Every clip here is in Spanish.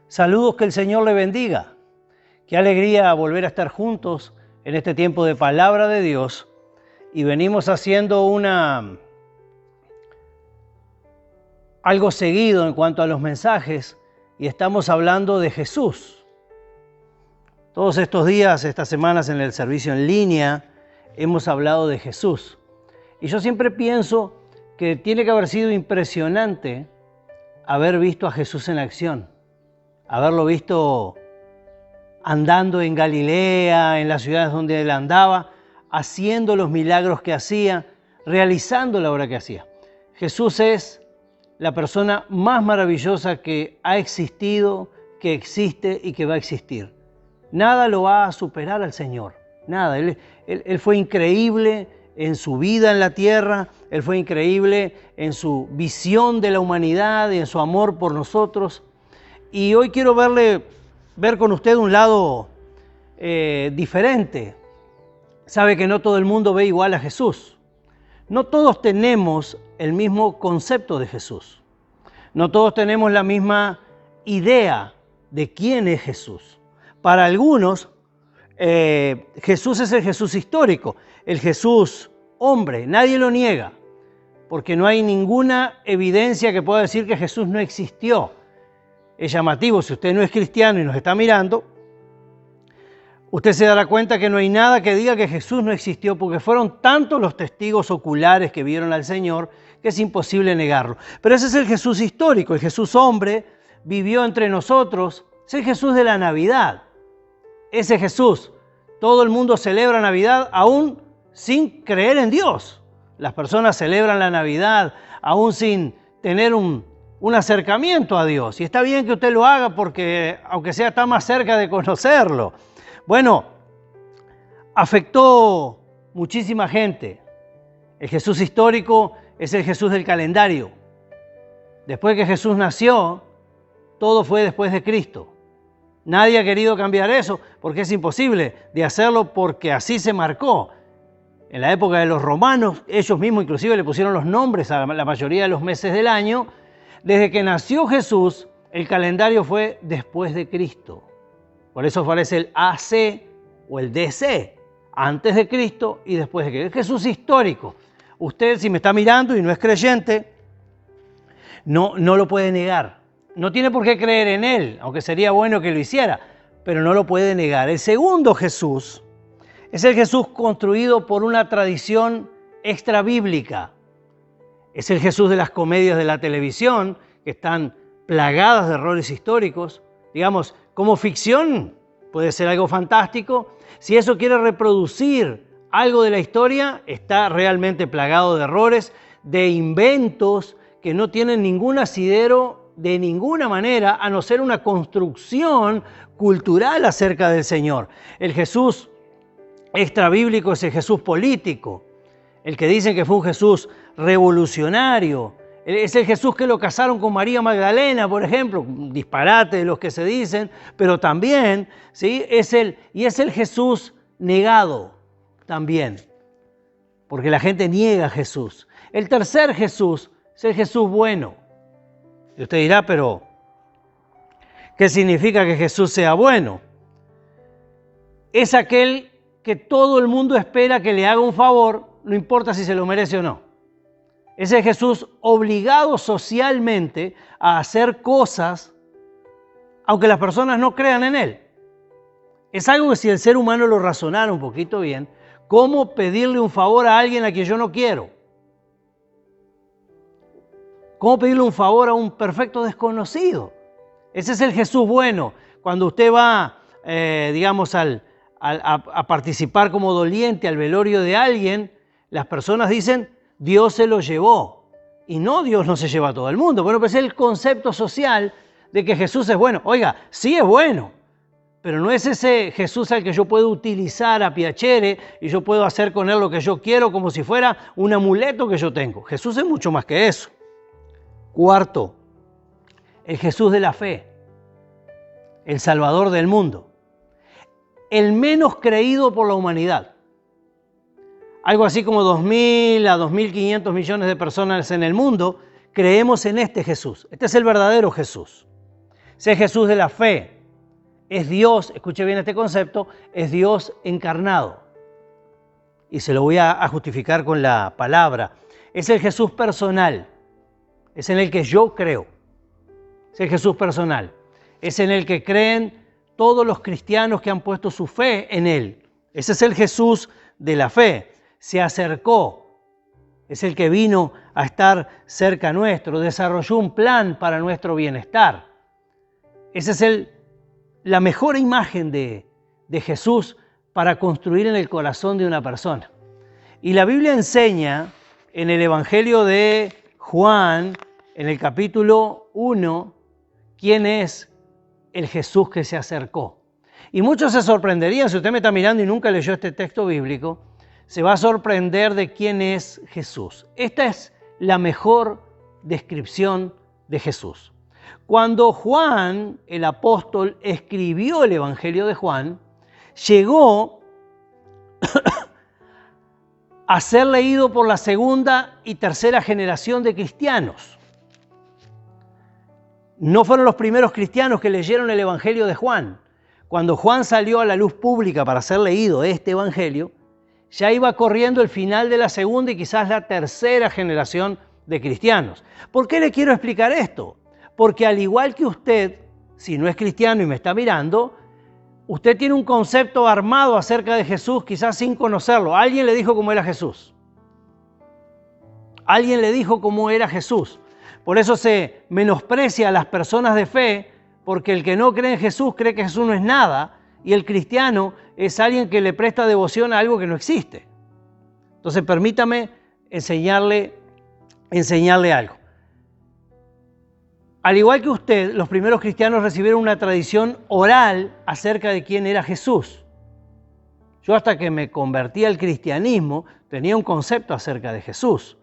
Saludos, que el Señor le bendiga. Qué alegría volver a estar juntos en este tiempo de palabra de Dios. Y venimos haciendo algo seguido en cuanto a los mensajes y estamos hablando de Jesús. Todos estos días, estas semanas en el servicio en línea, hemos hablado de Jesús. Y yo siempre pienso que tiene que haber sido impresionante haber visto a Jesús en acción. Haberlo visto andando en Galilea, en las ciudades donde él andaba, haciendo los milagros que hacía, realizando la obra que hacía. Jesús es la persona más maravillosa que ha existido, que existe y que va a existir. Nada lo va a superar al Señor, nada. Él fue increíble en su vida en la tierra, Él fue increíble en su visión de la humanidad y en su amor por nosotros. Y hoy quiero ver con usted un lado diferente. Sabe que no todo el mundo ve igual a Jesús. No todos tenemos el mismo concepto de Jesús. No todos tenemos la misma idea de quién es Jesús. Para algunos, Jesús es el Jesús histórico, el Jesús hombre. Nadie lo niega, porque no hay ninguna evidencia que pueda decir que Jesús no existió. Es llamativo, si usted no es cristiano y nos está mirando, usted se dará cuenta que no hay nada que diga que Jesús no existió, porque fueron tantos los testigos oculares que vieron al Señor que es imposible negarlo. Pero ese es el Jesús histórico, el Jesús hombre, vivió entre nosotros, es el Jesús de la Navidad. Ese Jesús, todo el mundo celebra Navidad aún sin creer en Dios. Las personas celebran la Navidad aún sin tener un acercamiento a Dios. Y está bien que usted lo haga porque, aunque sea, está más cerca de conocerlo. Bueno, afectó muchísima gente. El Jesús histórico es el Jesús del calendario. Después que Jesús nació, todo fue después de Cristo. Nadie ha querido cambiar eso porque es imposible de hacerlo, porque así se marcó. En la época de los romanos, ellos mismos inclusive le pusieron los nombres a la mayoría de los meses del año. Desde que nació Jesús, el calendario fue después de Cristo. Por eso aparece el AC o el DC, antes de Cristo y después de Cristo. Es Jesús histórico. Usted, si me está mirando y no es creyente, no lo puede negar. No tiene por qué creer en Él, aunque sería bueno que lo hiciera, pero no lo puede negar. El segundo Jesús es el Jesús construido por una tradición extrabíblica. Es el Jesús de las comedias de la televisión, que están plagadas de errores históricos. Digamos, como ficción puede ser algo fantástico. Si eso quiere reproducir algo de la historia, está realmente plagado de errores, de inventos que no tienen ningún asidero de ninguna manera, a no ser una construcción cultural acerca del Señor. El Jesús extrabíblico es el Jesús político, el que dicen que fue un Jesús revolucionario. Es el Jesús que lo casaron con María Magdalena, por ejemplo, un disparate de los que se dicen, pero también, ¿sí? es el Jesús negado también, porque la gente niega a Jesús. El tercer Jesús es el Jesús bueno. Y usted dirá, pero ¿qué significa que Jesús sea bueno? Es aquel que todo el mundo espera que le haga un favor, no importa si se lo merece o no. Es el Jesús obligado socialmente a hacer cosas, aunque las personas no crean en Él. Es algo que si el ser humano lo razonara un poquito bien, ¿cómo pedirle un favor a alguien a quien yo no quiero? ¿Cómo pedirle un favor a un perfecto desconocido? Ese es el Jesús bueno. Cuando usted va, a participar como doliente al velorio de alguien, las personas dicen, Dios se lo llevó. Y no, Dios no se lleva a todo el mundo. Bueno, pues es el concepto social de que Jesús es bueno. Oiga, sí es bueno, pero no es ese Jesús al que yo puedo utilizar a piacere y yo puedo hacer con él lo que yo quiero como si fuera un amuleto que yo tengo. Jesús es mucho más que eso. Cuarto, el Jesús de la fe, el Salvador del mundo, el menos creído por la humanidad. Algo así como 2.000 a 2.500 millones de personas en el mundo creemos en este Jesús. Este es el verdadero Jesús. Ese Jesús de la fe es Dios, escuche bien este concepto, es Dios encarnado. Y se lo voy a justificar con la palabra. Es el Jesús personal, es en el que yo creo. Es el Jesús personal, es en el que creen todos los cristianos que han puesto su fe en Él. Ese es el Jesús de la fe. Se acercó, es el que vino a estar cerca nuestro, desarrolló un plan para nuestro bienestar. Esa es la mejor imagen de Jesús para construir en el corazón de una persona. Y la Biblia enseña en el Evangelio de Juan, en el capítulo 1, quién es el Jesús que se acercó. Y muchos se sorprenderían, si usted me está mirando y nunca leyó este texto bíblico, se va a sorprender de quién es Jesús. Esta es la mejor descripción de Jesús. Cuando Juan, el apóstol, escribió el Evangelio de Juan, llegó a ser leído por la segunda y tercera generación de cristianos. No fueron los primeros cristianos que leyeron el Evangelio de Juan. Cuando Juan salió a la luz pública para ser leído este Evangelio, ya iba corriendo el final de la segunda y quizás la tercera generación de cristianos. ¿Por qué le quiero explicar esto? Porque al igual que usted, si no es cristiano y me está mirando, usted tiene un concepto armado acerca de Jesús, quizás sin conocerlo. Alguien le dijo cómo era Jesús. Alguien le dijo cómo era Jesús. Por eso se menosprecia a las personas de fe, porque el que no cree en Jesús cree que Jesús no es nada, y el cristiano es alguien que le presta devoción a algo que no existe. Entonces permítame enseñarle algo. Al igual que usted, los primeros cristianos recibieron una tradición oral acerca de quién era Jesús. Yo hasta que me convertí al cristianismo tenía un concepto acerca de Jesús.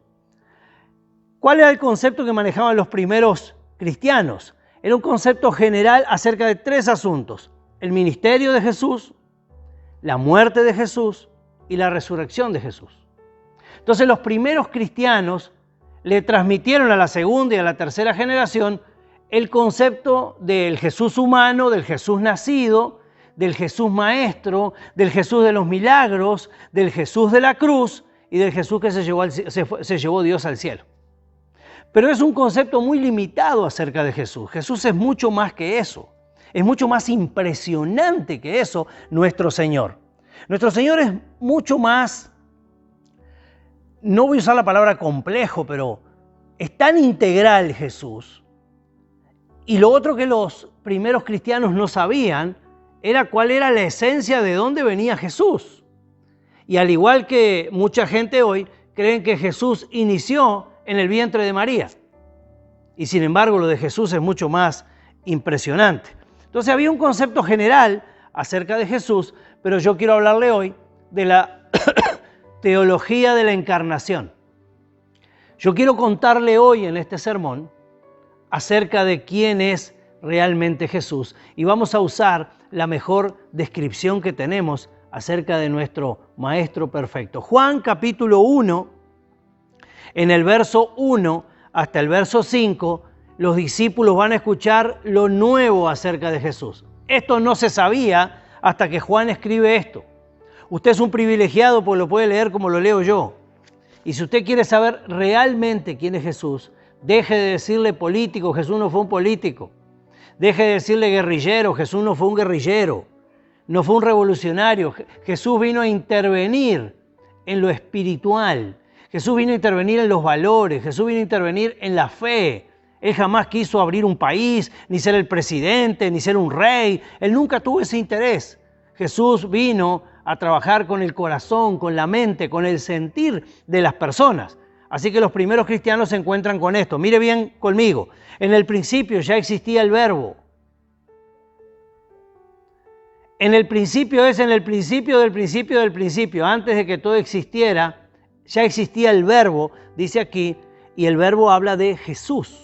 ¿Cuál era el concepto que manejaban los primeros cristianos? Era un concepto general acerca de tres asuntos: el ministerio de Jesús, la muerte de Jesús y la resurrección de Jesús. Entonces los primeros cristianos le transmitieron a la segunda y a la tercera generación el concepto del Jesús humano, del Jesús nacido, del Jesús maestro, del Jesús de los milagros, del Jesús de la cruz y del Jesús que se llevó Dios al cielo. Pero es un concepto muy limitado acerca de Jesús. Jesús es mucho más que eso. Es mucho más impresionante que eso, nuestro Señor. Nuestro Señor es mucho más, no voy a usar la palabra complejo, pero es tan integral Jesús. Y lo otro que los primeros cristianos no sabían era cuál era la esencia de dónde venía Jesús. Y al igual que mucha gente hoy, creen que Jesús inició en el vientre de María. Y sin embargo, lo de Jesús es mucho más impresionante. Entonces había un concepto general acerca de Jesús, pero yo quiero hablarle hoy de la teología de la encarnación. Yo quiero contarle hoy en este sermón acerca de quién es realmente Jesús y vamos a usar la mejor descripción que tenemos acerca de nuestro Maestro perfecto. Juan capítulo 1, en el verso 1 hasta el verso 5, los discípulos van a escuchar lo nuevo acerca de Jesús. Esto no se sabía hasta que Juan escribe esto. Usted es un privilegiado porque lo puede leer como lo leo yo. Y si usted quiere saber realmente quién es Jesús, deje de decirle político, Jesús no fue un político. Deje de decirle guerrillero, Jesús no fue un guerrillero. No fue un revolucionario. Jesús vino a intervenir en lo espiritual. Jesús vino a intervenir en los valores, Jesús vino a intervenir en la fe. Él jamás quiso abrir un país, ni ser el presidente, ni ser un rey. Él nunca tuvo ese interés. Jesús vino a trabajar con el corazón, con la mente, con el sentir de las personas. Así que los primeros cristianos se encuentran con esto. Mire bien conmigo. En el principio ya existía el verbo. En el principio es en el principio del principio del principio. Antes de que todo existiera, ya existía el verbo, dice aquí, y el verbo habla de Jesús.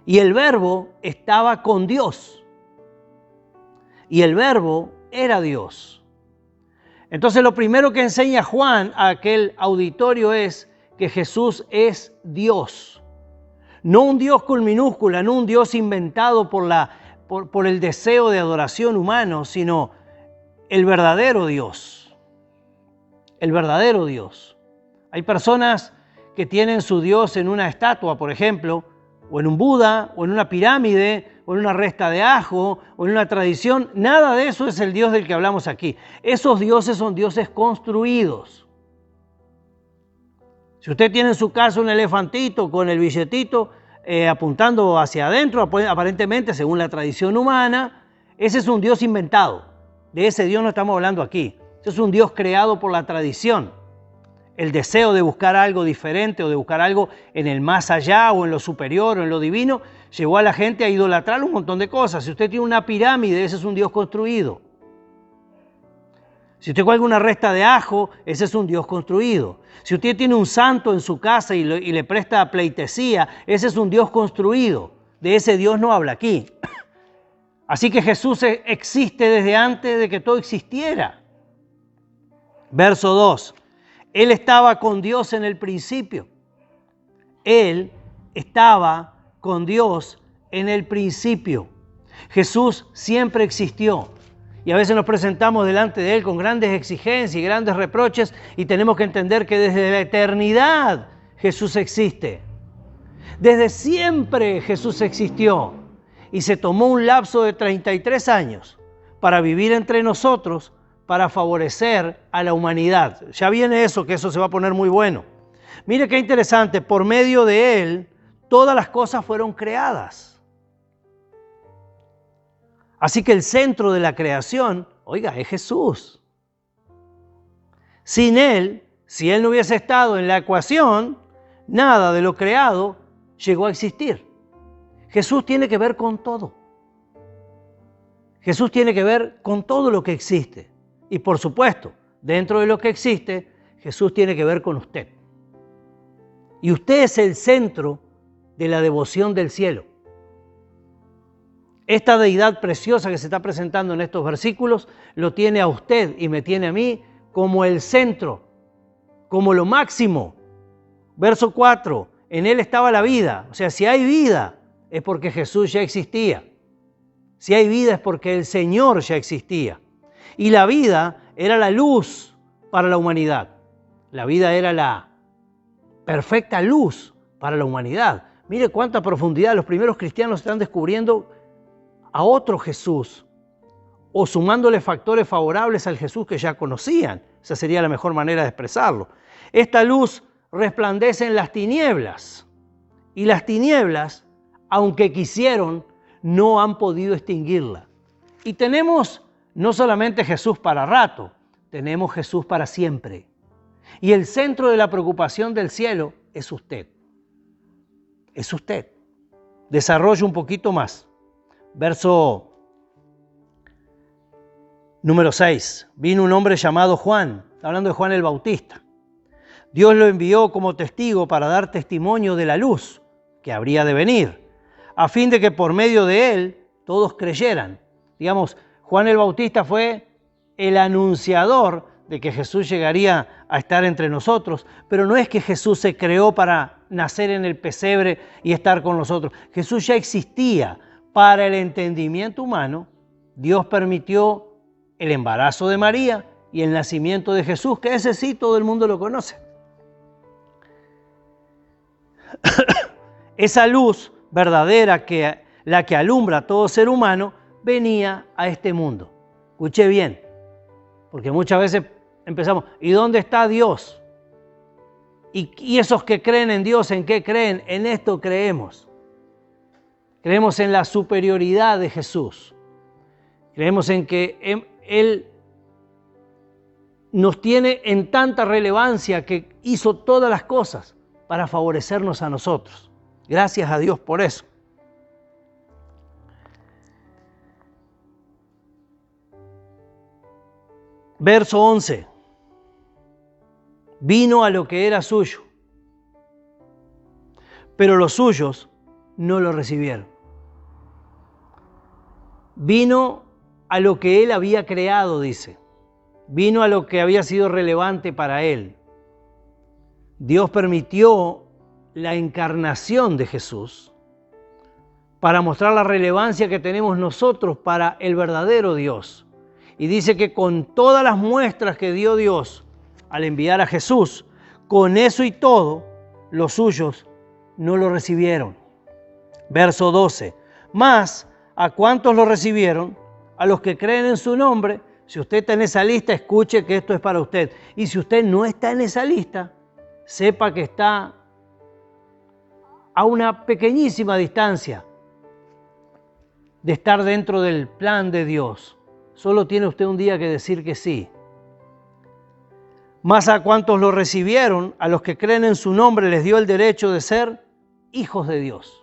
Y el verbo estaba con Dios. Y el verbo era Dios. Entonces lo primero que enseña Juan a aquel auditorio es que Jesús es Dios. No un Dios con minúscula, no un Dios inventado por el deseo de adoración humano, sino el verdadero Dios. El verdadero Dios. Hay personas que tienen su Dios en una estatua, por ejemplo, o en un Buda, o en una pirámide, o en una resta de ajo, o en una tradición. Nada de eso es el Dios del que hablamos aquí. Esos dioses son dioses construidos. Si usted tiene en su casa un elefantito con el billetito apuntando hacia adentro, aparentemente según la tradición humana, ese es un Dios inventado. De ese Dios no estamos hablando aquí. Ese es un Dios creado por la tradición. El deseo de buscar algo diferente o de buscar algo en el más allá o en lo superior o en lo divino llevó a la gente a idolatrar un montón de cosas. Si usted tiene una pirámide, ese es un Dios construido. Si usted cuelga una resta de ajo, ese es un Dios construido. Si usted tiene un santo en su casa y le presta pleitesía, ese es un Dios construido. De ese Dios no habla aquí. Así que Jesús existe desde antes de que todo existiera. Verso 2. Él estaba con Dios en el principio. Él estaba con Dios en el principio. Jesús siempre existió. Y a veces nos presentamos delante de Él con grandes exigencias y grandes reproches y tenemos que entender que desde la eternidad Jesús existe. Desde siempre Jesús existió y se tomó un lapso de 33 años para vivir entre nosotros, para favorecer a la humanidad. Ya viene eso, que eso se va a poner muy bueno. Mire qué interesante, por medio de Él todas las cosas fueron creadas. Así que el centro de la creación, oiga, es Jesús. Sin Él, si Él no hubiese estado en la ecuación, nada de lo creado llegó a existir. Jesús tiene que ver con todo. Jesús tiene que ver con todo lo que existe. Y por supuesto, dentro de lo que existe, Jesús tiene que ver con usted. Y usted es el centro de la devoción del cielo. Esta deidad preciosa que se está presentando en estos versículos lo tiene a usted y me tiene a mí como el centro, como lo máximo. Verso 4, en Él estaba la vida. O sea, si hay vida es porque Jesús ya existía. Si hay vida es porque el Señor ya existía. Y la vida era la luz para la humanidad. La vida era la perfecta luz para la humanidad. Mire cuánta profundidad. Los primeros cristianos están descubriendo a otro Jesús o sumándole factores favorables al Jesús que ya conocían. Esa sería la mejor manera de expresarlo. Esta luz resplandece en las tinieblas y las tinieblas, aunque quisieron, no han podido extinguirla. Y tenemos no solamente Jesús para rato, tenemos Jesús para siempre. Y el centro de la preocupación del cielo es usted. Es usted. Desarrollo un poquito más. Verso número 6. Vino un hombre llamado Juan, hablando de Juan el Bautista. Dios lo envió como testigo para dar testimonio de la luz que habría de venir, a fin de que por medio de él todos creyeran. Digamos, Juan el Bautista fue el anunciador de que Jesús llegaría a estar entre nosotros, pero no es que Jesús se creó para nacer en el pesebre y estar con nosotros. Jesús ya existía. Para el entendimiento humano, Dios permitió el embarazo de María y el nacimiento de Jesús, que ese sí todo el mundo lo conoce. Esa luz verdadera, la que alumbra a todo ser humano, venía a este mundo. Escuche bien, porque muchas veces empezamos, ¿y dónde está Dios? ¿Y esos que creen en Dios, en qué creen? En esto creemos. Creemos en la superioridad de Jesús. Creemos en que Él nos tiene en tanta relevancia que hizo todas las cosas para favorecernos a nosotros. Gracias a Dios por eso. Verso 11. Vino a lo que era suyo, pero los suyos no lo recibieron. Vino a lo que Él había creado, dice. Vino a lo que había sido relevante para Él. Dios permitió la encarnación de Jesús para mostrar la relevancia que tenemos nosotros para el verdadero Dios. Y dice que con todas las muestras que dio Dios al enviar a Jesús, con eso y todo, los suyos no lo recibieron. Verso 12. Mas, ¿a cuántos lo recibieron? A los que creen en su nombre. Si usted está en esa lista, escuche que esto es para usted. Y si usted no está en esa lista, sepa que está a una pequeñísima distancia de estar dentro del plan de Dios. Solo tiene usted un día que decir que sí. Mas a cuantos lo recibieron, a los que creen en su nombre, les dio el derecho de ser hijos de Dios.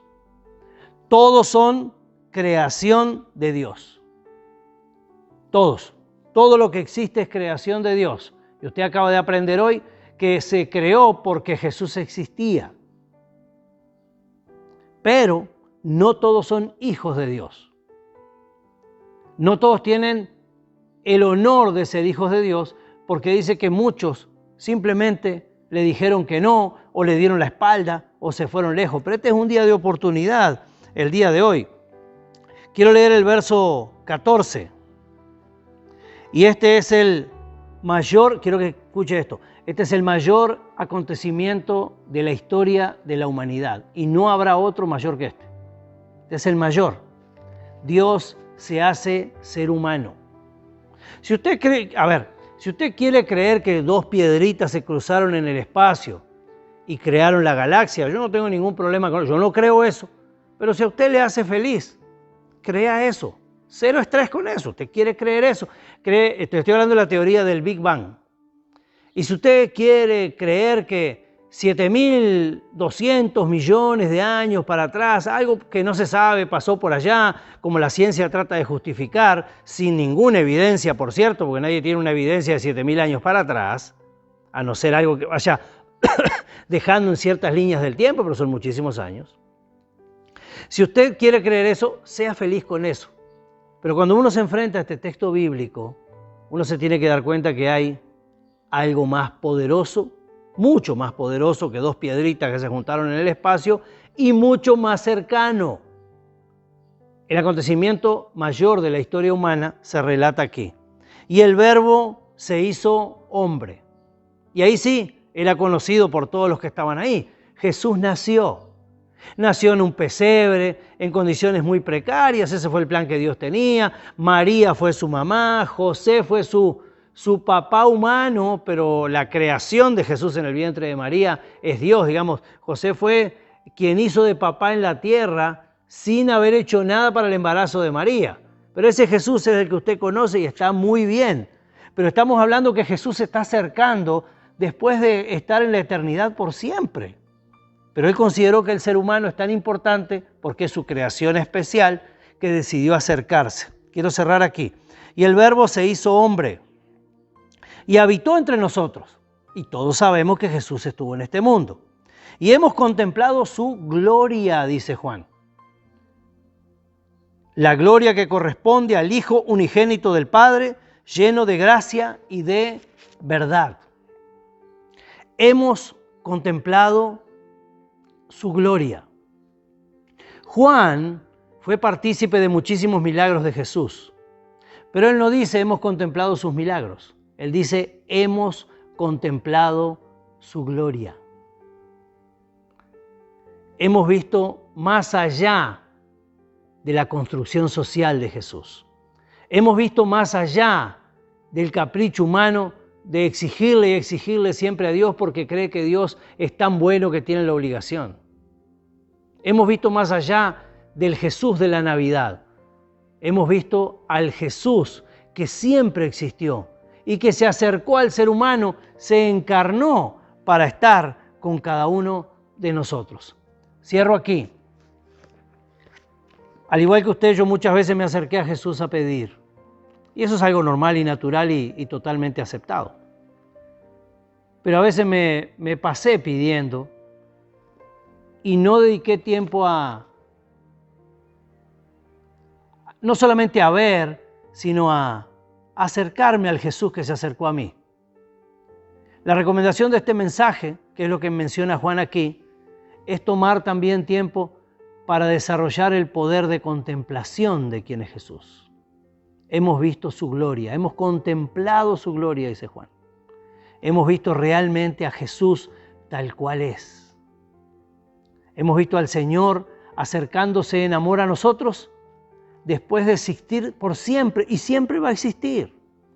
Todos son creación de Dios. Todos. Todo lo que existe es creación de Dios. Y usted acaba de aprender hoy que se creó porque Jesús existía. Pero no todos son hijos de Dios. No todos tienen el honor de ser hijos de Dios, porque dice que muchos simplemente le dijeron que no, o le dieron la espalda, o se fueron lejos. Pero este es un día de oportunidad, el día de hoy. Quiero leer el verso 14. Y este es el mayor, quiero que escuche esto, este es el mayor acontecimiento de la historia de la humanidad. Y no habrá otro mayor que este. Este es el mayor. Dios se hace ser humano. Si usted cree, si usted quiere creer que dos piedritas se cruzaron en el espacio y crearon la galaxia, yo no tengo ningún problema con eso, yo no creo eso. Pero si a usted le hace feliz, crea eso. Cero estrés con eso. ¿Usted quiere creer eso? Estoy hablando de la teoría del Big Bang. Y si usted quiere creer que 7.200 millones de años para atrás, algo que no se sabe, pasó por allá, como la ciencia trata de justificar, sin ninguna evidencia, por cierto, porque nadie tiene una evidencia de 7.000 años para atrás, a no ser algo que vaya dejando en ciertas líneas del tiempo, pero son muchísimos años. Si usted quiere creer eso, sea feliz con eso. Pero cuando uno se enfrenta a este texto bíblico, uno se tiene que dar cuenta que hay algo más poderoso, mucho más poderoso que dos piedritas que se juntaron en el espacio y mucho más cercano. El acontecimiento mayor de la historia humana se relata aquí. Y el Verbo se hizo hombre. Y ahí sí, era conocido por todos los que estaban ahí. Jesús nació. Nació en un pesebre, en condiciones muy precarias, ese fue el plan que Dios tenía. María fue su mamá, José fue su papá humano, pero la creación de Jesús en el vientre de María es Dios, digamos. José fue quien hizo de papá en la tierra sin haber hecho nada para el embarazo de María. Pero ese Jesús es el que usted conoce y está muy bien. Pero estamos hablando que Jesús se está acercando después de estar en la eternidad por siempre. Pero él consideró que el ser humano es tan importante porque es su creación especial que decidió acercarse. Quiero cerrar aquí. Y el Verbo se hizo hombre y habitó entre nosotros. Y todos sabemos que Jesús estuvo en este mundo. Y hemos contemplado su gloria, dice Juan. La gloria que corresponde al Hijo unigénito del Padre, lleno de gracia y de verdad. Hemos contemplado su gloria. Juan fue partícipe de muchísimos milagros de Jesús, pero él no dice hemos contemplado sus milagros. Él dice hemos contemplado su gloria. Hemos visto más allá de la construcción social de Jesús. Hemos visto más allá del capricho humano de exigirle y exigirle siempre a Dios porque cree que Dios es tan bueno que tiene la obligación. Hemos visto más allá del Jesús de la Navidad. Hemos visto al Jesús que siempre existió y que se acercó al ser humano, se encarnó para estar con cada uno de nosotros. Cierro aquí. Al igual que usted, yo muchas veces me acerqué a Jesús a pedir. Y eso es algo normal y natural y totalmente aceptado. Pero a veces me pasé pidiendo y no dediqué tiempo a, no solamente a ver, sino a acercarme al Jesús que se acercó a mí. La recomendación de este mensaje, que es lo que menciona Juan aquí, es tomar también tiempo para desarrollar el poder de contemplación de quién es Jesús. Hemos visto su gloria, hemos contemplado su gloria, dice Juan. Hemos visto realmente a Jesús tal cual es. Hemos visto al Señor acercándose en amor a nosotros después de existir por siempre, y siempre va a existir.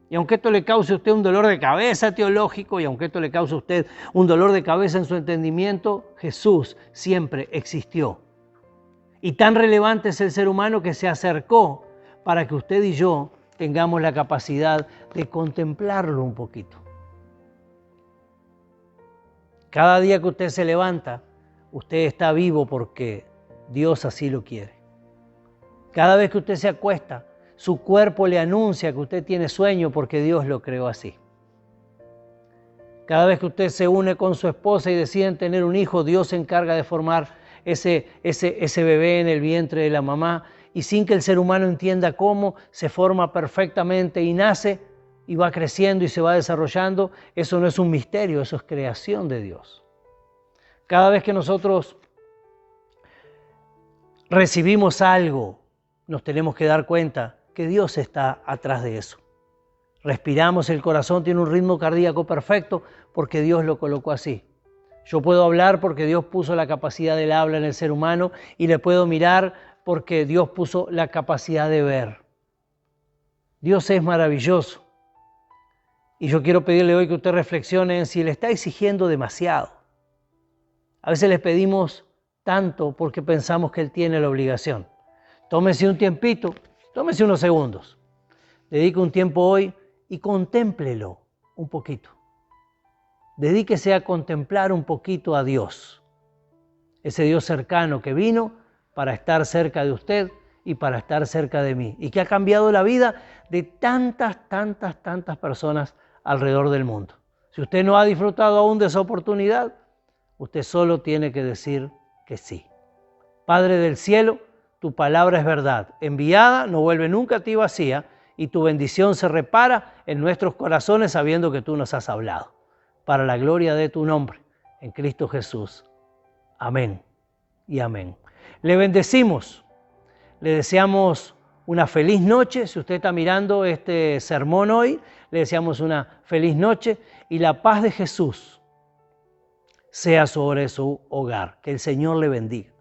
Y aunque esto le cause a usted un dolor de cabeza teológico, y aunque esto le cause a usted un dolor de cabeza en su entendimiento, Jesús siempre existió. Y tan relevante es el ser humano que se acercó para que usted y yo tengamos la capacidad de contemplarlo un poquito. Cada día que usted se levanta, usted está vivo porque Dios así lo quiere. Cada vez que usted se acuesta, su cuerpo le anuncia que usted tiene sueño porque Dios lo creó así. Cada vez que usted se une con su esposa y deciden tener un hijo, Dios se encarga de formar ese bebé en el vientre de la mamá, y sin que el ser humano entienda cómo, se forma perfectamente y nace y va creciendo y se va desarrollando. Eso no es un misterio, eso es creación de Dios. Cada vez que nosotros recibimos algo, nos tenemos que dar cuenta que Dios está atrás de eso. Respiramos, el corazón tiene un ritmo cardíaco perfecto porque Dios lo colocó así. Yo puedo hablar porque Dios puso la capacidad del habla en el ser humano, y le puedo mirar porque Dios puso la capacidad de ver. Dios es maravilloso. Y yo quiero pedirle hoy que usted reflexione en si le está exigiendo demasiado. A veces le pedimos tanto porque pensamos que Él tiene la obligación. Tómese un tiempito, tómese unos segundos. Dedique un tiempo hoy y contémplelo un poquito. Dedíquese a contemplar un poquito a Dios. Ese Dios cercano que vino para estar cerca de usted y para estar cerca de mí, y que ha cambiado la vida de tantas personas alrededor del mundo. Si usted no ha disfrutado aún de esa oportunidad, usted solo tiene que decir que sí. Padre del cielo, tu palabra es verdad. Enviada no vuelve nunca a ti vacía, y tu bendición se repara en nuestros corazones sabiendo que tú nos has hablado. Para la gloria de tu nombre, en Cristo Jesús. Amén y amén. Le bendecimos, le deseamos una feliz noche. Si usted está mirando este sermón hoy, le deseamos una feliz noche, y la paz de Jesús sea sobre su hogar. Que el Señor le bendiga.